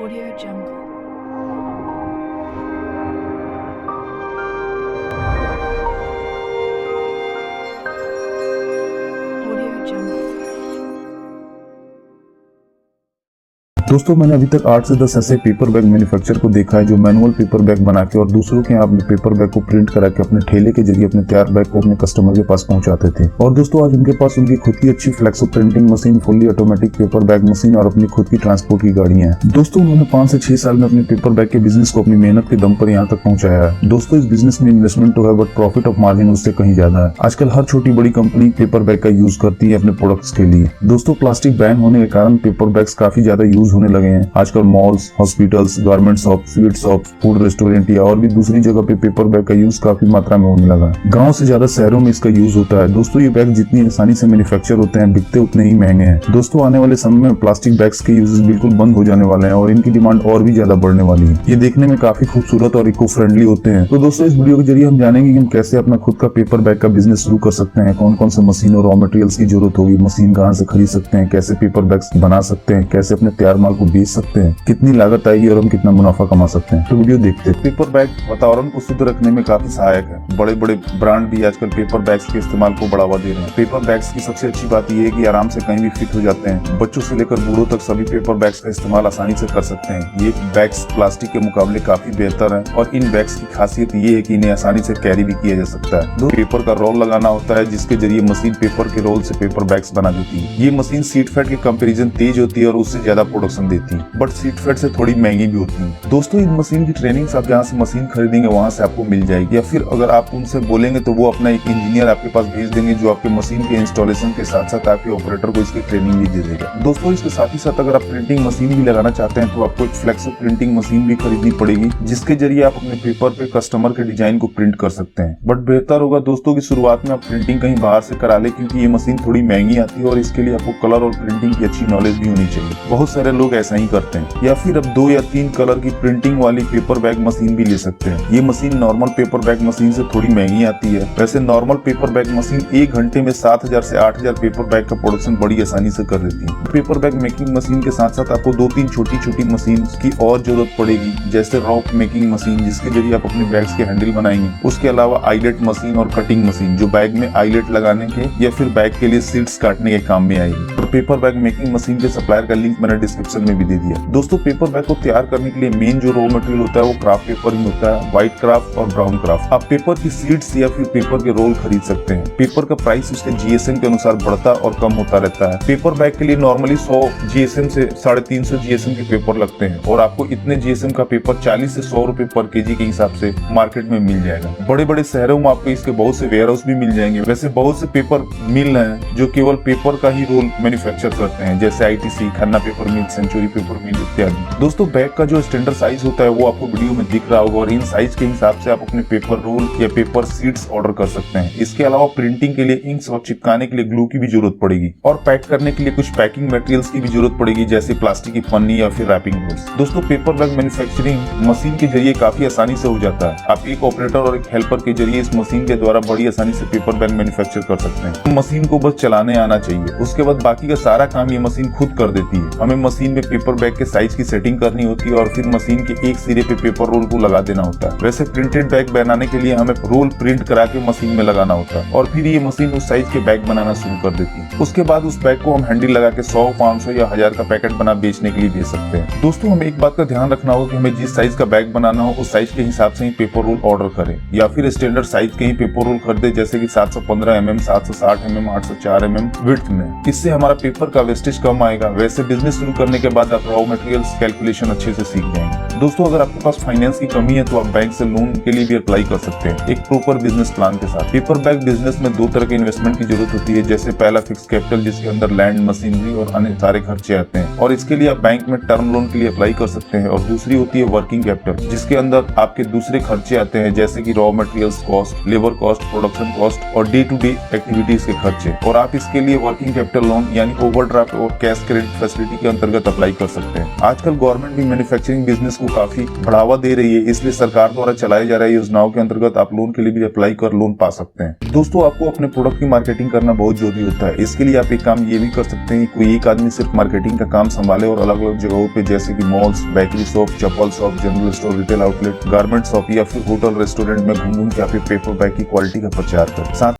Audio Jungle. Audio Jungle. दोस्तों मैंने अभी तक 8 से 10 ऐसे पेपर बैग मैन्युफैक्चर को देखा है जो मैनुअल पेपर बैग बना के और दूसरों के यहाँ अपने पेपर बैग को प्रिंट करा के अपने ठेले के जरिए अपने तैयार बैग को अपने कस्टमर के पास पहुंचाते थे। और दोस्तों आज उनके पास उनकी खुद की अच्छी flexo printing machine, fully automatic paper bag machine और अपनी खुद की ट्रांसपोर्ट की गाड़ियां हैं। दोस्तों उन्होंने 5 से 6 साल में अपने पेपर बैग के बिजनेस को अपनी मेहनत के दम पर यहाँ तक पहुंचाया है। दोस्तों इस बिजनेस में इन्वेस्टमेंट तो है बट प्रॉफिट ऑफ मार्जिन उससे कहीं ज्यादा है। आजकल हर छोटी बड़ी कंपनी पेपर बैग का यूज करती है अपने प्रोडक्ट्स के लिए। दोस्तों प्लास्टिक बैन होने के कारण पेपर बैग्स काफी ज्यादा यूज होने लगे हैं। आजकल malls, hospitals, garment shop, sweet shop, food restaurant या और भी दूसरी जगह पे पेपर बैग का यूज काफी मात्रा में होने लगा। गांव से ज्यादा शहरों में इसका यूज होता है। दोस्तों ये बैग जितनी आसानी से मैन्युफैक्चर होते हैं बिकते उतने ही महंगे हैं। दोस्तों आने वाले समय में प्लास्टिक बैग्स के यूजेस बिल्कुल बंद हो जाने वाले हैं और इनकी डिमांड और भी ज्यादा बढ़ने वाली है। ये देखने में काफी खूबसूरत और इको फ्रेंडली होते हैं। तो दोस्तों इस वीडियो के जरिए हम जानेंगे कि हम कैसे अपना खुद का पेपर बैग का बिजनेस शुरू कर सकते हैं, कौन कौन से मशीन और रॉ मटेरियल्स की जरूरत होगी, मशीन कहाँ से खरीद सकते हैं, कैसे पेपर बैग्स बना सकते हैं, कैसे अपने तैयार माल को बेच सकते हैं, कितनी लागत आएगी और हम कितना मुनाफा कमा सकते हैं। तो वीडियो देखते हैं। पेपर बैग वातावरण को शुद्ध रखने में काफी सहायक है। बड़े बड़े ब्रांड भी आजकल पेपर बैग्स के इस्तेमाल को बढ़ावा दे रहे हैं। पेपर बैग्स की सबसे अच्छी बात यह है कि आराम से कहीं भी फिट हो जाते हैं। बच्चों से लेकर बूढ़ों तक सभी पेपर बैग्स का इस्तेमाल आसानी से कर सकते हैं। ये बैग्स प्लास्टिक के मुकाबले काफी बेहतर है और इन बैग्स की खासियत ये है कि इन्हें आसानी से कैरी भी किया जा सकता है। दो पेपर का रोल लगाना होता है जिसके जरिए मशीन पेपर के रोल से पेपर बैग्स बना देती है। ये मशीन सीट फेड के कंपेरिजन तेज होती है और उससे ज्यादा प्रोडक्शन देती है, बट सीट फेड से थोड़ी महंगी भी होती है। दोस्तों इन मशीन की ट्रेनिंग आप जहाँ से मशीन खरीदेंगे वहाँ से आपको मिल जाएगी, या फिर अगर आप उनसे बोलेंगे तो वो अपना एक इंजीनियर आपके पास भेज देंगे जो आपके मशीन के इंस्टॉलेशन के साथ साथ आपके ऑपरेटर को इसकी ट्रेनिंग भी दे देगा। दोस्तों इसके साथ ही साथ अगर आप प्रिंटिंग मशीन भी लगाना चाहते हैं तो आपको एक फ्लेक्सो प्रिंटिंग मशीन भी खरीदनी पड़ेगी जिसके जरिए आप अपने पेपर पे कस्टमर के डिजाइन को प्रिंट कर सकते हैं। बट बेहतर होगा दोस्तों की शुरुआत में आप प्रिंटिंग कहीं बाहर से करा ले, क्योंकि ये मशीन थोड़ी महंगी आती है और इसके लिए आपको कलर और प्रिंटिंग की अच्छी नॉलेज भी होनी चाहिए। बहुत सारे लोग ऐसा ही करते हैं। या फिर अब 2 या 3 कलर की प्रिंटिंग वाली पेपर बैग मशीन भी ले सकते हैं। ये machine normal paper bag machine से थोड़ी महंगी आती है। वैसे नॉर्मल पेपर बैग मशीन 1 घंटे में 7000 से 8000 पेपर बैग का प्रोडक्शन बड़ी आसानी से कर देती है। पेपर बैग मेकिंग मशीन के साथ साथ आपको 2-3 छोटी मशीन की और जरूरत पड़ेगी, जैसे रॉक मेकिंग मशीन जिसके जरिए आप अपने बैग्स के हैंडल बनाएंगे। उसके अलावा आईलेट मशीन और कटिंग मशीन जो बैग में आईलेट लगाने के या फिर बैग के लिए सीट्स काटने के काम में आएगी। और पेपर बैग मेकिंग मशीन के सप्लायर का लिंक मैंने डिस्क्रिप्शन में भी दे दिया। दोस्तों पेपर बैग को तैयार करने के लिए मेन जो रॉ मटेरियल होता है वो क्राफ्ट पेपर ही होता है, व्हाइट क्राफ्ट और ब्राउन क्राफ्ट। आप पेपर की सीड्स या फिर पेपर के रोल खरीद सकते हैं। पेपर का प्राइस उसके जीएसएम के अनुसार बढ़ता और कम होता रहता है। पेपर बैग के लिए नॉर्मली 100 जीएसएम से 350 जीएसएम के पेपर लगते हैं और आपको इतने जीएसएम का पेपर 40 से 100 रुपए पर केजी के हिसाब से मार्केट में मिल जाएगा। बड़े बड़े शहरों में आपको इसके बहुत से वेयर हाउस भी मिल जाएंगे। वैसे बहुत से पेपर मिल हैं जो केवल पेपर का ही रोल मैन्युफैक्चर करते हैं, जैसे आईटीसी, खन्ना पेपर मिल, सेंचुरी पेपर मिल इत्यादि। दोस्तों बैग का जो स्टैंडर्ड साइज होता है वो आपको वीडियो में दिख रहा होगा और इन साइज के हिसाब से आप अपने पेपर रोल या पेपर सीड्स ऑर्डर कर सकते हैं। इसके अलावा प्रिंटिंग के लिए इंक्स और चिपकाने के लिए ग्लू की भी जरूरत पड़ेगी और पैक करने के लिए कुछ पैकिंग मटेरियल्स की भी जरूरत पड़ेगी, जैसे प्लास्टिक की पन्नी या फिर रैपिंग बोर्ड्स। दोस्तों पेपर बैग मैन्युफैक्चरिंग मशीन के जरिए काफी आसानी से हो जाता है। आप एक ऑपरेटर और एक हेल्पर के जरिए इस मशीन के द्वारा बड़ी आसानी से पेपर बैग मैन्युफैक्चर कर सकते हैं। मशीन को बस चलाने आना चाहिए, उसके बाद बाकी का सारा काम ये मशीन खुद कर देती है। हमें मशीन में पेपर बैग के साइज की सेटिंग करनी होती है और फिर मशीन के एक सिरे पे पेपर रोल को लगा देना होता है। वैसे प्रिंटेड बैग बनाने के लिए हमें रोल प्रिंट करा के मशीन में लगाना होता है और फिर ये मशीन उस साइज के बैग बनाना शुरू कर देती है। उसके बाद उस बैग को हम हैंडल लगा के 100, 500 या 1000 का पैकेट बना बेचने के लिए दे सकते हैं। दोस्तों हमें एक बात का ध्यान रखना होगा कि हमें जिस साइज का बैग बनाना हो उस साइज के हिसाब से ही पेपर रोल ऑर्डर करें, या फिर स्टैंडर्ड साइज के ही पेपर रोल खरीदे, जैसे कि 715 mm, 760 mm, 804 mm विड्थ में। इससे हमारा पेपर का वेस्टेज कम आएगा। वैसे बिजनेस शुरू करने के बाद आप रॉ मटेरियल्स कैलकुलेशन अच्छे से सीख जाएंगे। दोस्तों अगर आपके पास फाइनेंस की कमी है तो आप बैंक से लोन के लिए भी अप्लाई कर सकते हैं एक प्रॉपर बिजनेस प्लान के साथ। पेपर बैग बिजनेस में 2 तरह के इन्वेस्टमेंट की जरूरत होती है, जैसे पहला फिक्स कैपिटल जिसके अंदर लैंड, मशीनरी और अन्य सारे खर्चे आते हैं और इसके लिए आप बैंक में टर्म लोन के लिए अप्लाई कर सकते हैं। और दूसरी होती है वर्किंग कैपिटल जिसके अंदर आपके दूसरे खर्चे आते हैं, जैसे कि raw materials cost, labour cost, production cost और डे टू डे एक्टिविटीज के खर्चे। और आप इसके लिए वर्किंग कैपिटल लोन यानी ओवरड्राफ्ट और कैश क्रेडिट फैसिलिटी के अंतर्गत अप्लाई कर सकते हैं। आजकल गवर्नमेंट भी मैन्युफैक्चरिंग बिजनेस को को काफी बढ़ावा दे रही है, इसलिए सरकार द्वारा चलाई जा रही योजनाओं के अंतर्गत आप लोन के लिए भी अप्लाई कर लोन पा सकते हैं। दोस्तों, आपको अपने प्रोडक्ट की मार्केटिंग करना बहुत जरूरी होता है। इसके लिए आप एक काम ये भी कर सकते हैं, कोई एक आदमी सिर्फ मार्केटिंग का काम संभाले और अलग अलग जगहों पे जैसे कि मॉल्स, बेकरी शॉप, चप्पल shop, general store, retail outlet, garment shop या फिर होटल रेस्टोरेंट में घूम घूम के आप पेपर बैग की क्वालिटी का प्रचार करें। साथ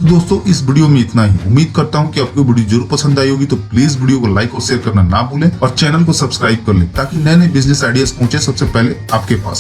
दोस्तों इस वीडियो में इतना ही। उम्मीद करता हूँ कि आपको वीडियो जरूर पसंद आई होगी, तो प्लीज वीडियो को लाइक और शेयर करना ना भूलें और चैनल को सब्सक्राइब कर लें ताकि नए नए बिजनेस आइडियाज पहुंचे सबसे पहले आपके पास।